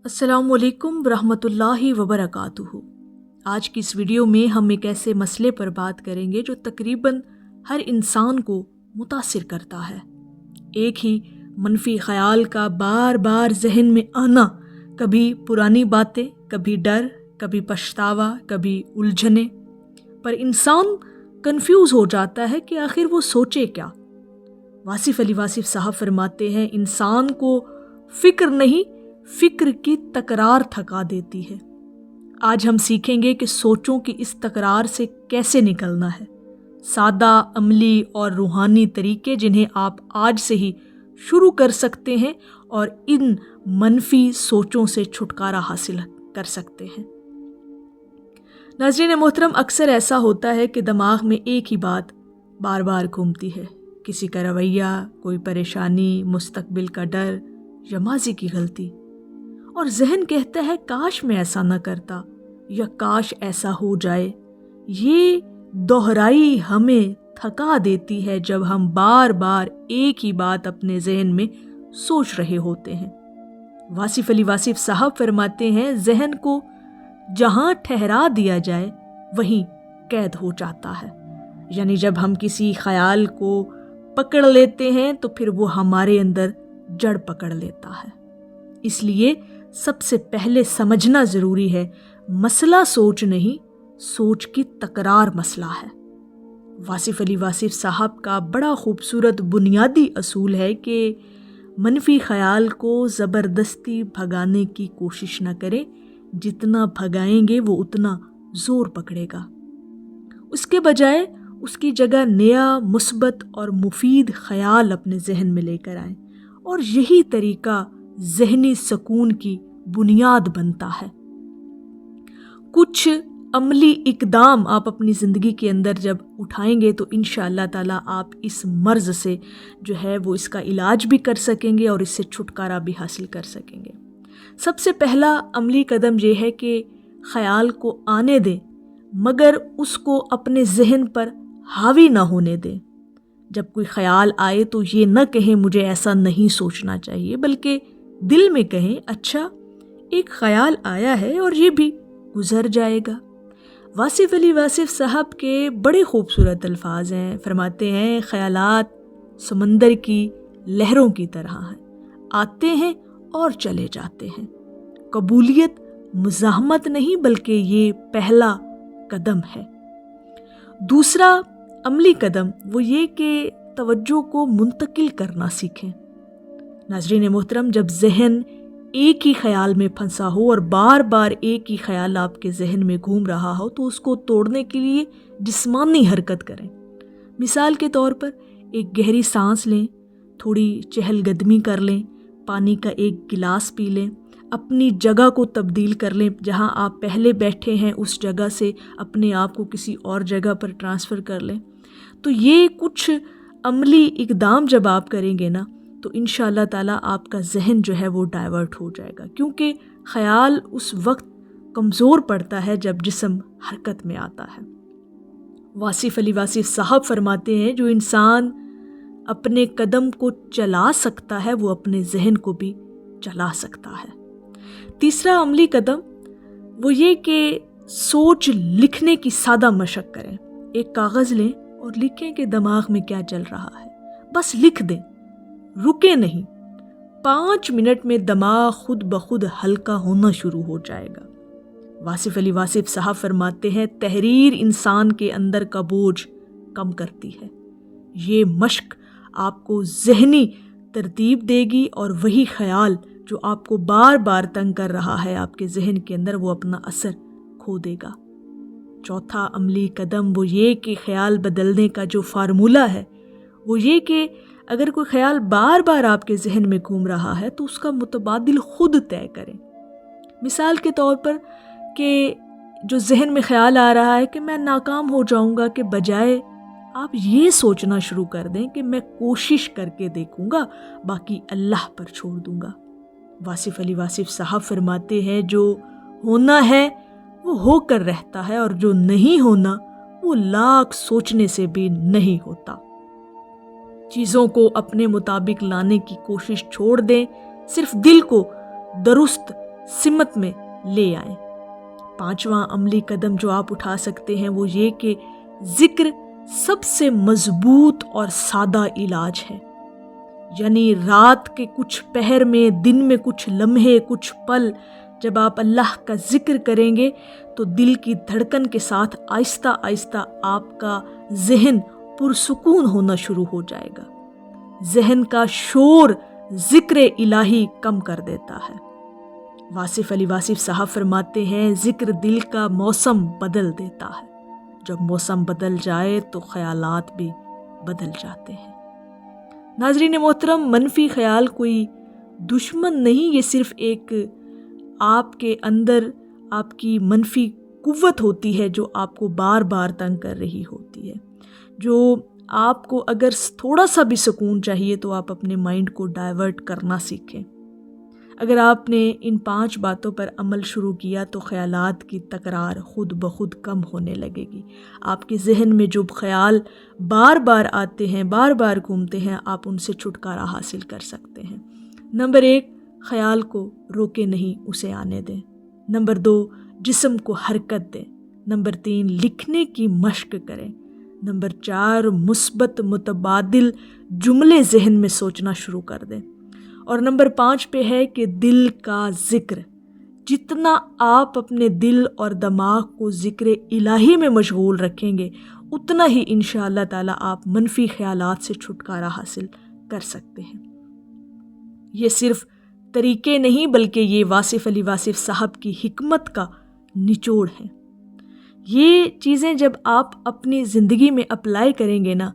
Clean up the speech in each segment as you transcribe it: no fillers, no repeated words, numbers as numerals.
अस्सलाम वालेकुम रहमतुल्लाहि वबरकातुहू। आज की इस वीडियो में हम एक ऐसे मसले पर बात करेंगे जो तकरीबन हर इंसान को मुतासिर करता है। एक ही मनफी ख्याल का बार बार जहन में आना, कभी पुरानी बातें, कभी डर, कभी पछतावा, कभी उलझने, पर इंसान कंफ्यूज हो जाता है कि आखिर वो सोचे क्या। वासिफ अली वासिफ साहब फरमाते हैं, इंसान को फिक्र नहीं, फिक्र की तकरार थका देती है। आज हम सीखेंगे कि सोचों की इस तकरार से कैसे निकलना है। सादा, अमली और रूहानी तरीके जिन्हें आप आज से ही शुरू कर सकते हैं और इन मनफी सोचों से छुटकारा हासिल कर सकते हैं। नाज़रीन मोहतरम, अक्सर ऐसा होता है कि दिमाग में एक ही बात बार बार घूमती है। किसी का रवैया, कोई परेशानी, मुस्तकबिल का डर या माजी की गलती, और जहन कहता है काश मैं ऐसा न करता या काश ऐसा हो जाए। ये दोहराई हमें थका देती है जब हम बार बार एक ही बात अपने जहन में सोच रहे होते हैं। वासिफ अली वासिफ साहब फरमाते हैं, जहन को जहां ठहरा दिया जाए वहीं कैद हो जाता है। यानी जब हम किसी ख्याल को पकड़ लेते हैं तो फिर वो हमारे अंदर जड़ पकड़ लेता है। इसलिए सबसे पहले समझना ज़रूरी है, मसला सोच नहीं, सोच की तकरार मसला है। वासिफ अली वासिफ साहब का बड़ा खूबसूरत बुनियादी असूल है कि मनफी ख्याल को ज़बरदस्ती भगाने की कोशिश न करें। जितना भगाएंगे वो उतना ज़ोर पकड़ेगा। उसके बजाय उसकी जगह नया, मुस्बत और मुफीद ख्याल अपने जहन में लेकर आएं, और यही तरीका ज़हनी सुकून की बुनियाद बनता है। कुछ अमली इकदाम आप अपनी ज़िंदगी के अंदर जब उठाएंगे तो इंशाअल्लाह ताला आप इस मर्ज़ से जो है वो इसका इलाज भी कर सकेंगे और इससे छुटकारा भी हासिल कर सकेंगे। सबसे पहला अमली कदम ये है कि ख़याल को आने दें, मगर उसको अपने जहन पर हावी ना होने दें। जब कोई ख़याल आए तो ये न कहें मुझे ऐसा नहीं सोचना चाहिए, बल्कि दिल में कहें अच्छा एक ख़याल आया है और ये भी गुज़र जाएगा। वासिफ अली वासिफ साहब के बड़े खूबसूरत अल्फाज हैं। फरमाते हैं, ख़यालात समंदर की लहरों की तरह हैं, आते हैं और चले जाते हैं। कबूलियत मुज़ाहमत नहीं बल्कि ये पहला कदम है। दूसरा अमली कदम वो ये कि तवज्जो को मुंतकिल करना सीखें। नाज़रीन मोहतरम, जब जहन एक ही ख्याल में फंसा हो और बार बार एक ही ख्याल आपके जहन में घूम रहा हो तो उसको तोड़ने के लिए जिस्मानी हरकत करें। मिसाल के तौर पर एक गहरी सांस लें, थोड़ी चहलकदमी कर लें, पानी का एक गिलास पी लें, अपनी जगह को तब्दील कर लें। जहां आप पहले बैठे हैं उस जगह से अपने आप को किसी और जगह पर ट्रांसफ़र कर लें। तो ये कुछ अमली इक़दाम जब आप करेंगे ना तो इंशाअल्लाह ताला आपका जहन जो है वो डाइवर्ट हो जाएगा, क्योंकि ख़याल उस वक्त कमज़ोर पड़ता है जब जिस्म हरकत में आता है। वासिफ अली वासिफ साहब फरमाते हैं, जो इंसान अपने कदम को चला सकता है वो अपने जहन को भी चला सकता है। तीसरा अमली कदम वो ये कि सोच लिखने की सादा मशक करें। एक कागज़ लें और लिखें कि दिमाग में क्या चल रहा है, बस लिख दें, रुके नहीं। 5 मिनट में दिमाग खुद ब खुद हल्का होना शुरू हो जाएगा। वासिफ अली वासिफ साहब फरमाते हैं, तहरीर इंसान के अंदर का बोझ कम करती है। ये मश्क आपको ज़हनी तरतीब देगी और वही ख्याल जो आपको बार बार तंग कर रहा है आपके जहन के अंदर, वो अपना असर खो देगा। चौथा अमली कदम वो ये कि ख्याल बदलने का जो फार्मूला है वो ये कि अगर कोई ख्याल बार बार आपके जहन में घूम रहा है तो उसका मुतबादिल खुद तय करें। मिसाल के तौर पर कि जो जहन में ख्याल आ रहा है कि मैं नाकाम हो जाऊंगा, के बजाय आप ये सोचना शुरू कर दें कि मैं कोशिश करके देखूंगा, बाकी अल्लाह पर छोड़ दूंगा। वासिफ अली वासिफ साहब फरमाते हैं, जो होना है वो होकर रहता है और जो नहीं होना वो लाख सोचने से भी नहीं होता। चीज़ों को अपने मुताबिक लाने की कोशिश छोड़ दें, सिर्फ दिल को दुरुस्त سمت میں لے آئیں۔ 5واں عملی قدم جو آپ اٹھا سکتے ہیں وہ یہ کہ ذکر سب سے مضبوط اور سادہ علاج ہے۔ یعنی رات کے کچھ پہر میں، دن میں کچھ لمحے، کچھ پل جب آپ اللہ کا ذکر کریں گے تو دل کی دھڑکن کے ساتھ آہستہ آہستہ آپ کا ذہن پرسکون ہونا شروع ہو جائے گا۔ ذہن کا شور ذکر الہی کم کر دیتا ہے۔ واصف علی واصف صاحب فرماتے ہیں ذکر دل کا موسم بدل دیتا ہے۔ جب موسم بدل جائے تو خیالات بھی بدل جاتے ہیں۔ ناظرین محترم، منفی خیال کوئی دشمن نہیں، یہ صرف ایک آپ کے اندر آپ کی منفی قوت ہوتی ہے جو آپ کو بار بار تنگ کر رہی ہوتی ہے، جو آپ کو اگر تھوڑا سا بھی سکون چاہیے تو آپ اپنے مائنڈ کو ڈائیورٹ کرنا سیکھیں۔ اگر آپ نے ان 5 باتوں پر عمل شروع کیا تو خیالات کی تکرار خود بخود کم ہونے لگے گی۔ آپ کے ذہن میں جو خیال بار بار آتے ہیں، بار بار گھومتے ہیں، آپ ان سے چھٹکارا حاصل کر سکتے ہیں۔ نمبر 1، خیال کو روکے نہیں، اسے آنے دیں۔ نمبر 2، جسم کو حرکت دیں۔ نمبر 3، لکھنے کی مشق کریں۔ نمبر 4، مثبت متبادل جملے ذہن میں سوچنا شروع کر دیں۔ اور نمبر 5 پہ ہے کہ دل کا ذکر۔ جتنا آپ اپنے دل اور دماغ کو ذکر الہی میں مشغول رکھیں گے اتنا ہی انشاءاللہ تعالی آپ منفی خیالات سے چھٹکارا حاصل کر سکتے ہیں۔ یہ صرف طریقے نہیں بلکہ یہ واصف علی واصف صاحب کی حکمت کا نچوڑ ہے۔ یہ چیزیں جب آپ اپنی زندگی میں اپلائی کریں گے نا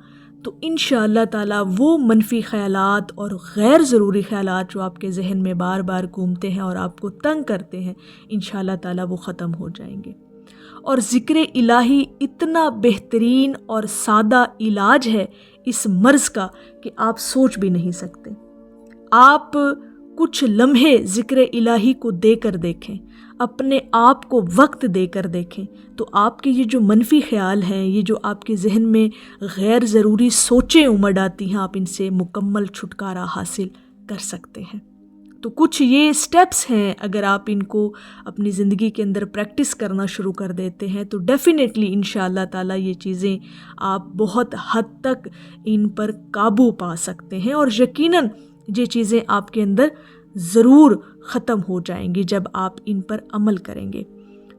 تو انشاءاللہ تعالی وہ منفی خیالات اور غیر ضروری خیالات جو آپ کے ذہن میں بار بار گھومتے ہیں اور آپ کو تنگ کرتے ہیں، انشاءاللہ تعالی وہ ختم ہو جائیں گے۔ اور ذکر الہی اتنا بہترین اور سادہ علاج ہے اس مرض کا کہ آپ سوچ بھی نہیں سکتے۔ آپ کچھ لمحے ذکر الہی کو دے کر دیکھیں، اپنے آپ کو وقت دے کر دیکھیں تو آپ کے یہ جو منفی خیال ہیں، یہ جو آپ کے ذہن میں غیر ضروری سوچیں امڑ آتی ہیں، آپ ان سے مکمل چھٹکارا حاصل کر سکتے ہیں۔ تو کچھ یہ سٹیپس ہیں، اگر آپ ان کو اپنی زندگی کے اندر پریکٹس کرنا شروع کر دیتے ہیں تو ڈیفینیٹلی انشاءاللہ تعالی یہ چیزیں آپ بہت حد تک ان پر قابو پا سکتے ہیں، اور یقیناً یہ چیزیں آپ کے اندر ضرور ختم ہو جائیں گی جب آپ ان پر عمل کریں گے۔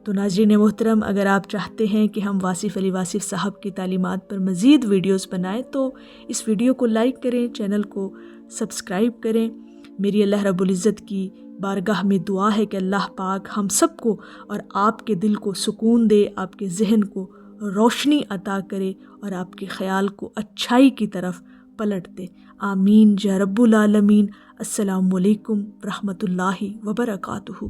تو ناظرین محترم، اگر آپ چاہتے ہیں کہ ہم واصف علی واصف صاحب کی تعلیمات پر مزید ویڈیوز بنائیں تو اس ویڈیو کو لائک کریں، چینل کو سبسکرائب کریں۔ میری اللہ رب العزت کی بارگاہ میں دعا ہے کہ اللہ پاک ہم سب کو اور آپ کے دل کو سکون دے، آپ کے ذہن کو روشنی عطا کرے اور آپ کے خیال کو اچھائی کی طرف پلٹ دے۔ آمین یا رب العالمین۔ السلام علیکم ورحمۃ اللہ وبرکاتہ۔